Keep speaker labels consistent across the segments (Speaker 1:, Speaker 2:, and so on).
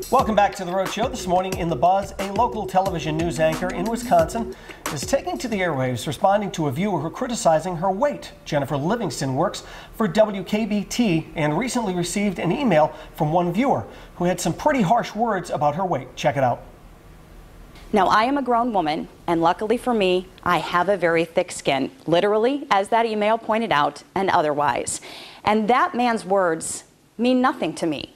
Speaker 1: Welcome back to The Rhode Show. This morning in The Buzz, a local television news anchor in Wisconsin is taking to the airwaves responding to a viewer who criticizing her weight. Jennifer Livingston works for WKBT and recently received an email from one viewer who had some pretty harsh words about her weight. Check it out.
Speaker 2: Now, I am a grown woman, and luckily for me, I have a very thick skin, literally, as that email pointed out, and otherwise. And that man's words mean nothing to me.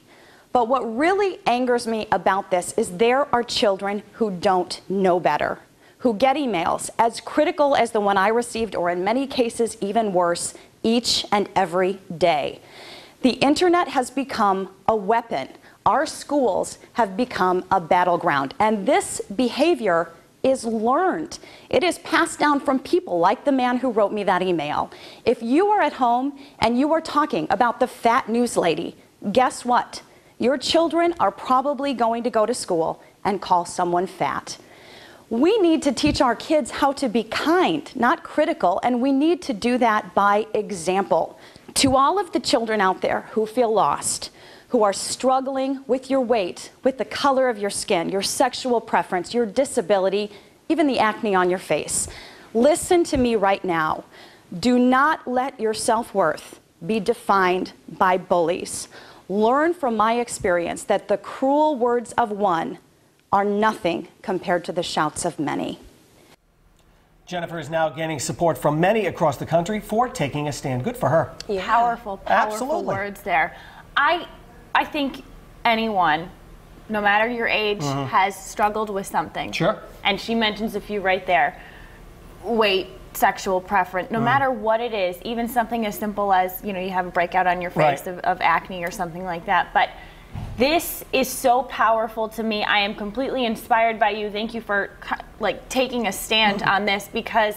Speaker 2: But what really angers me about this is there are children who don't know better, who get emails as critical as the one I received, or in many cases even worse, each and every day. The internet has become a weapon. Our schools have become a battleground, and this behavior is learned. It is passed down from people like the man who wrote me that email. If you are at home and you are talking about the fat news lady, guess what? Your children are probably going to go to school and call someone fat. We need to teach our kids how to be kind, not critical, and we need to do that by example. To all of the children out there who feel lost, who are struggling with your weight, with the color of your skin, your sexual preference, your disability, even the acne on your face, listen to me right now. Do not let your self-worth be defined by bullies. Learn from my experience that the cruel words of one are nothing compared to the shouts of many.
Speaker 1: Jennifer is now gaining support from many across the country for taking a stand. Good for her.
Speaker 3: Yeah. Powerful
Speaker 1: Absolutely.
Speaker 3: words there. I think anyone, no matter your age, has struggled with something.
Speaker 1: Sure.
Speaker 3: And she mentions a few right there. Weight, sexual preference, no matter what it is, even something as simple as, you know, you have a breakout on your face of acne or something like that. But this is so powerful to me. I am completely inspired by you. Thank you for taking a stand on this, because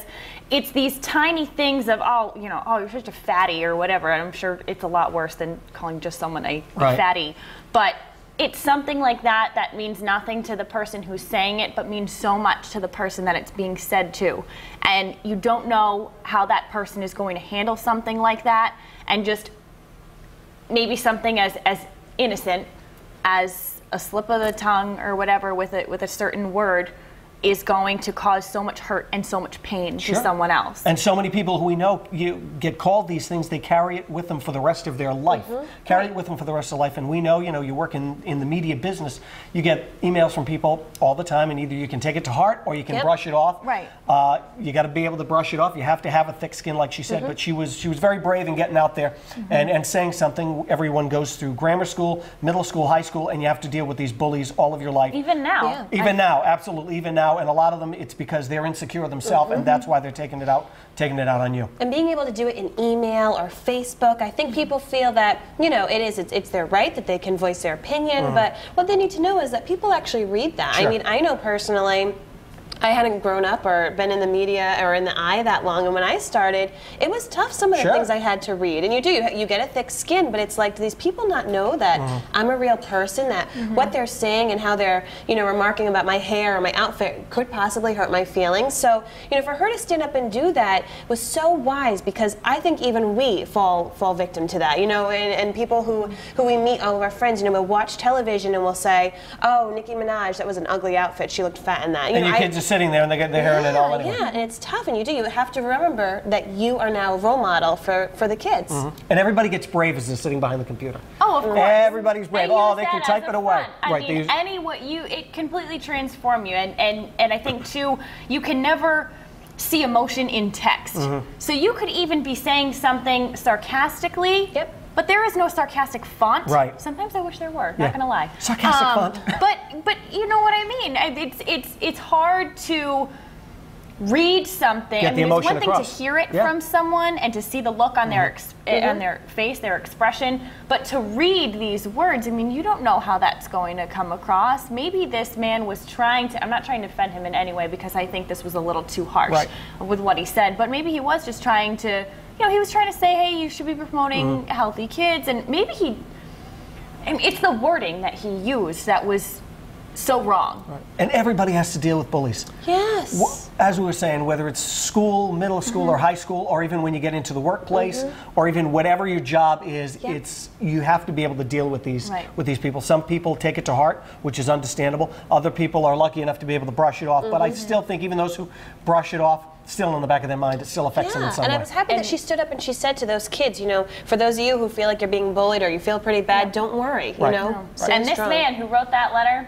Speaker 3: it's these tiny things of, oh, you know, oh, you're such a fatty or whatever. And I'm sure it's a lot worse than calling just someone a fatty. But it's something like that that means nothing to the person who's saying it, but means so much to the person that it's being said to. And you don't know how that person is going to handle something like that, and just maybe something as innocent as a slip of the tongue or whatever with a certain word is going to cause so much hurt and so much pain to someone else.
Speaker 1: And so many people who we know you get called these things, they carry it with them for the rest of their life. Carry it with them for the rest of life. And we know, you know, you work in the media business, you get emails from people all the time, and either you can take it to heart or you can brush it off.
Speaker 3: Right.
Speaker 1: You got to be able to brush it off. You have to have a thick skin, like she said. But she was very brave in getting out there and saying something. Everyone goes through grammar school, middle school, high school, and you have to deal with these bullies all of your life.
Speaker 3: Even now.
Speaker 1: Yeah. Even now, absolutely, even now. And a lot of them, it's because they're insecure themselves, and that's why they're taking it out on you.
Speaker 4: And being able to do it in email or Facebook, I think people feel that, you know, it's their right that they can voice their opinion, but what they need to know is that people actually read that.
Speaker 1: Sure.
Speaker 4: I mean, I know personally, I hadn't grown up or been in the media or in the eye that long, and when I started, it was tough, some of the things I had to read. And you get a thick skin, but it's like, do these people not know that I'm a real person, that what they're saying and how they're, you know, remarking about my hair or my outfit could possibly hurt my feelings? So, you know, for her to stand up and do that was so wise, because I think even we fall victim to that, you know, and people who we meet, all of our friends, you know, we'll watch television and we'll say, oh, Nicki Minaj, that was an ugly outfit, she looked fat in that. You
Speaker 1: and
Speaker 4: know,
Speaker 1: your kids are sitting there and they get their hair in it all anyway.
Speaker 4: Yeah, and it's tough, and you have to remember that you are now a role model for the kids.
Speaker 1: And everybody gets brave as they're sitting behind the computer.
Speaker 3: Oh, of course.
Speaker 1: Everybody's brave. Oh, they can type it away.
Speaker 3: I mean, it completely transform you, and I think too, you can never see emotion in text. So you could even be saying something sarcastically. But there is no sarcastic font.
Speaker 1: Right.
Speaker 3: Sometimes I wish there were. Not gonna lie.
Speaker 1: Sarcastic font.
Speaker 3: But you know what I mean. It's hard to read something.
Speaker 1: Get the emotion
Speaker 3: it's one thing to hear it from someone and to see the look on their on their face, their expression, but to read these words, I mean, you don't know how that's going to come across. Maybe this man was trying to, I'm not trying to offend him in any way, because I think this was a little too harsh with what he said, but maybe he was just trying to, you know, he was trying to say, hey, you should be promoting healthy kids, and maybe it's the wording that he used that was so wrong.
Speaker 1: Right. And everybody has to deal with bullies.
Speaker 4: Yes.
Speaker 1: As we were saying, whether it's school, middle school, or high school, or even when you get into the workplace, or even whatever your job is, you have to be able to deal with these people. Some people take it to heart, which is understandable. Other people are lucky enough to be able to brush it off. But I still think even those who brush it off, still in the back of their mind, it still affects them in some way.
Speaker 4: And I was happy that she stood up and she said to those kids, you know, for those of you who feel like you're being bullied or you feel pretty bad, don't worry, you know.
Speaker 3: And this man who wrote that letter,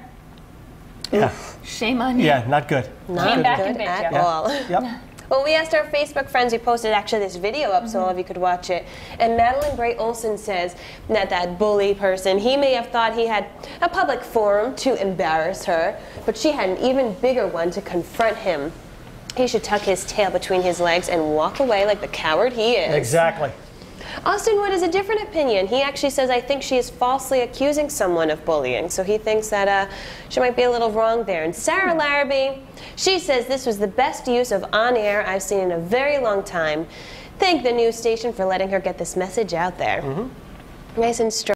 Speaker 3: shame on you.
Speaker 1: Yeah, not good.
Speaker 4: Not good at all.
Speaker 1: Yep.
Speaker 4: Well, we asked our Facebook friends, we posted actually this video up so all of you could watch it. And Madeline Bray Olson says that bully person, he may have thought he had a public forum to embarrass her, but she had an even bigger one to confront him. He should tuck his tail between his legs and walk away like the coward he is.
Speaker 1: Exactly.
Speaker 4: Austin Wood has a different opinion. He actually says, I think she is falsely accusing someone of bullying. So he thinks that she might be a little wrong there. And Sarah Larrabee, she says this was the best use of on-air I've seen in a very long time. Thank the news station for letting her get this message out there. Nice and strong.